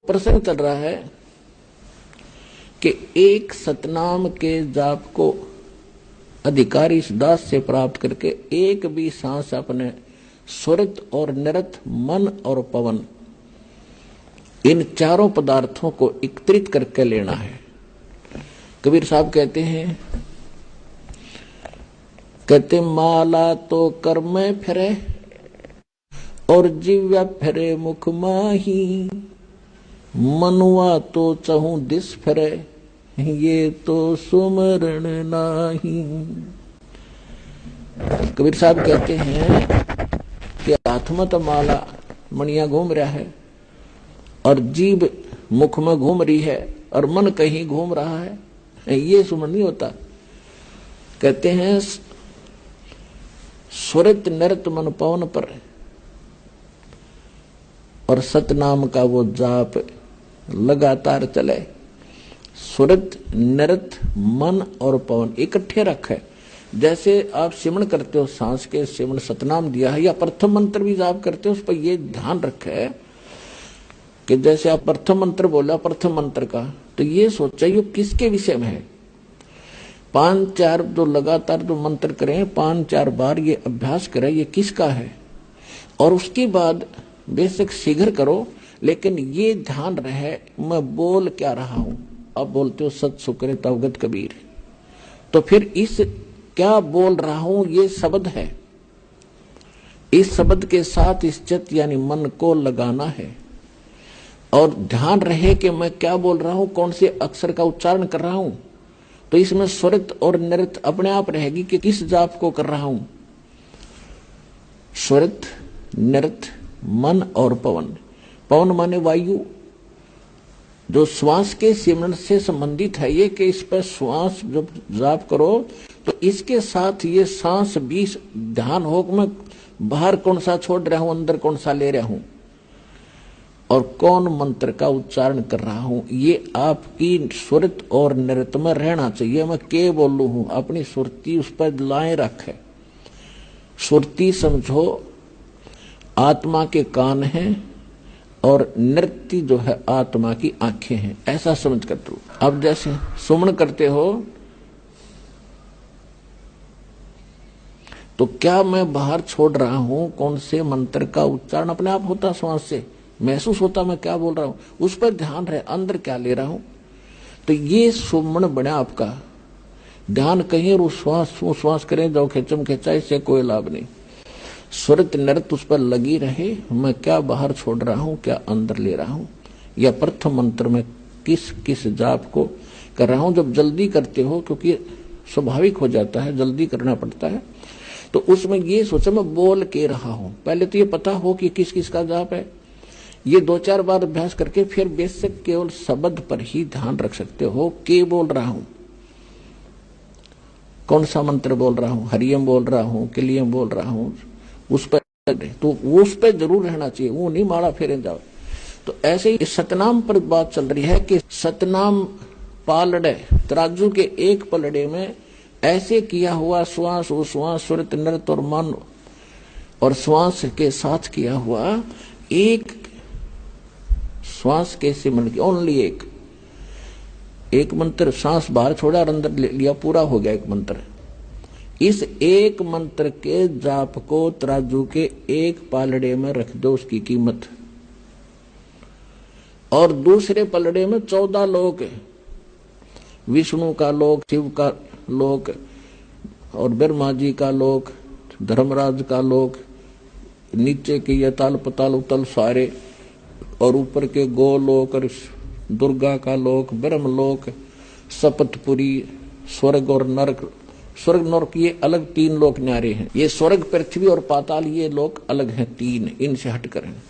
प्रसंग चल रहा है कि एक सतनाम के जाप को अधिकारी इस दास से प्राप्त करके एक भी सांस अपने स्वरित और निरत मन और पवन इन चारों पदार्थों को एकत्रित करके लेना है। कबीर साहब कहते माला तो कर में फिरे और जिव्या फिरे मुख माही, मनुआ तो चहु दिस फिरे ये तो सुमरण नाही। कबीर साहब कहते हैं कि हाथ में तो माला मणिया घूम रहा है और जीभ मुख में घूम रही है और मन कहीं घूम रहा है, ये सुमरण नहीं होता। कहते हैं स्वरित नृत मन पवन पर और सतनाम का वो जाप लगातार चले। स्वरित नृत मन और पवन इकट्ठे रखे। जैसे आप सिमरण करते हो, सांस के सिमरण सतनाम दिया है, या प्रथम मंत्र भी जाप करते हो, उस पर ये ध्यान रखे कि जैसे आप प्रथम मंत्र बोला प्रथम मंत्र का, तो ये सोचा ये किसके विषय में है। 5-4 जो लगातार जो मंत्र करें, 5-4 बार ये अभ्यास करें ये किसका है, और उसके बाद बेशक शीघ्र करो, लेकिन ये ध्यान रहे मैं बोल क्या रहा हूं। अब बोलते हो सत सुकरे तवगत कबीर, तो फिर इस क्या बोल रहा हूं ये शब्द है, इस शब्द के साथ इस चित्त यानी मन को लगाना है और ध्यान रहे कि मैं क्या बोल रहा हूं, कौन से अक्षर का उच्चारण कर रहा हूं। तो इसमें स्वरित और नृत अपने आप रहेगी कि किस जाप को कर रहा हूं। स्वरित नृत मन और पवन। पवन माने वायु, जो श्वास के सिमरण से संबंधित है ये, कि इस पर श्वास जब जाप करो तो इसके साथ ये सांस भी ध्यान हो कि मैं बाहर कौन सा छोड़ रहा हूं, अंदर कौन सा ले रहा हूं और कौन मंत्र का उच्चारण कर रहा हूं। ये आपकी स्वरित और नृत में रहना चाहिए। मैं के बोलू हूं, अपनी सुरती उस पर लाए रखे। सुरती समझो आत्मा के कान हैं और नृत्य जो है आत्मा की आंखें हैं, ऐसा समझ कर दो। अब जैसे सुमन करते हो तो क्या मैं बाहर छोड़ रहा हूं, कौन से मंत्र का उच्चारण अपने आप होता, श्वास से महसूस होता मैं क्या बोल रहा हूं, उस पर ध्यान रहे, अंदर क्या ले रहा हूं। तो ये सुमन बने आपका ध्यान कहीं और श्वास करें जाओ खेचम खेचा, इससे कोई लाभ नहीं। स्वरित नृत्य उस पर लगी रहे, मैं क्या बाहर छोड़ रहा हूं, क्या अंदर ले रहा हूं, या प्रथम मंत्र में किस किस जाप को कर रहा हूं। जब जल्दी करते हो, क्योंकि स्वाभाविक हो जाता है जल्दी करना पड़ता है, तो उसमें ये सोचा मैं बोल के रहा हूं। पहले तो ये पता हो कि किस किस का जाप है। ये 2-4 बार अभ्यास करके फिर बेशक केवल शब्द पर ही ध्यान रख सकते हो। के बोल रहा हूं, कौन सा मंत्र बोल रहा हूं, हरियम बोल रहा हूं, किलियम बोल रहा हूं, उस पर तो वो उस पर जरूर रहना चाहिए, वो नहीं मारा फेरे जाओ। तो ऐसे ही सतनाम पर बात चल रही है कि सतनाम पालड़े, तराजू के एक पलड़े में ऐसे किया हुआ श्वास स्वरित नृत्य और मन और श्वास के साथ किया हुआ एक श्वास के सिमरण की ओनली एक मंत्र, सांस बाहर छोड़ा और अंदर ले लिया, पूरा हो गया एक मंत्र। इस एक मंत्र के जाप को तराजू के एक पालड़े में रख दो, उसकी कीमत, और दूसरे पलड़े में 14 लोक, विष्णु का लोक, शिव का लोक और ब्रह्मा जी का लोक, धर्मराज का लोक, नीचे के यताल पताल उतल सारे, और ऊपर के गोलोक और दुर्गा का लोक, ब्रह्मलोक, सपतपुरी, स्वर्ग और नरक। स्वर्ग नरक ये अलग 3 लोक न्यारे हैं। ये स्वर्ग, पृथ्वी और पाताल ये लोक अलग हैं 3, इनसे हटकर हैं।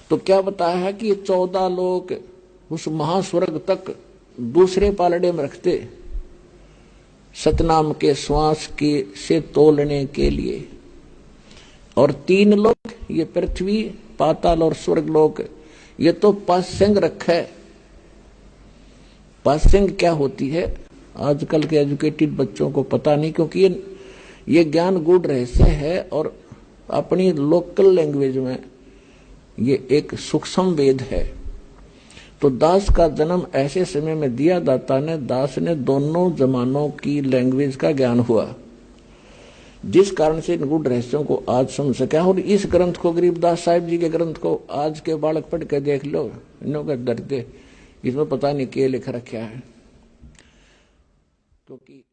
तो क्या बताया है कि ये 14 लोक उस महास्वर्ग तक दूसरे पालड़े में रखते सतनाम के श्वास के से तोलने के लिए, और 3 लोक ये पृथ्वी, पाताल और स्वर्ग लोक ये तो पासंग रखा है। पासंग क्या होती है आजकल के एजुकेटेड बच्चों को पता नहीं, क्योंकि ये ज्ञान गूढ़ रहस्य है और अपनी लोकल लैंग्वेज में ये एक सूक्ष्म वेद है। तो दास का जन्म ऐसे समय में दिया दाता ने, दास ने दोनों जमानों की लैंग्वेज का ज्ञान हुआ, जिस कारण से इन गूढ़ रहस्यों को आज समझ सका। और इस ग्रंथ को, गरीबदास साहिब जी के ग्रंथ को आज के बालक पढ़ के देख लो, इन्हों का दर्द, इसमें पता नहीं क्या लिख रखा है। क्योंकि